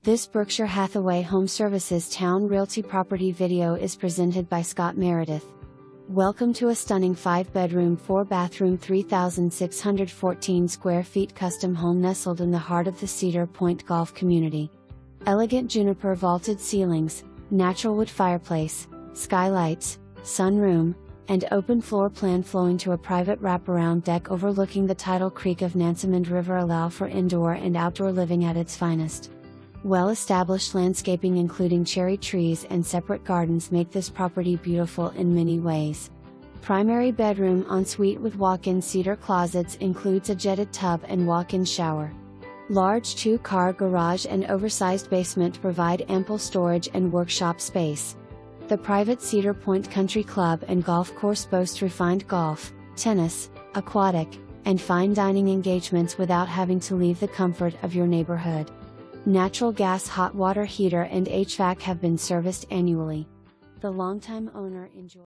This Berkshire Hathaway HomeServices Towne Realty property video is presented by Scott Meredith. Welcome to a stunning 5-bedroom 4-bathroom 3,614 square feet custom home nestled in the heart of the Cedar Point Golf Community. Elegant juniper vaulted ceilings, natural wood fireplace, skylights, sunroom, and open floor plan flowing to a private wraparound deck overlooking the tidal creek of Nansemond River allow for indoor and outdoor living at its finest. Well-established landscaping including cherry trees and separate gardens make this property beautiful in many ways. Primary bedroom ensuite with walk-in cedar closets includes a jetted tub and walk-in shower. Large 2-car garage and oversized basement provide ample storage and workshop space. The private Cedar Point Country Club and golf course boast refined golf, tennis, aquatic, and fine dining engagements without having to leave the comfort of your neighborhood. Natural gas hot water heater and HVAC have been serviced annually. The longtime owner enjoys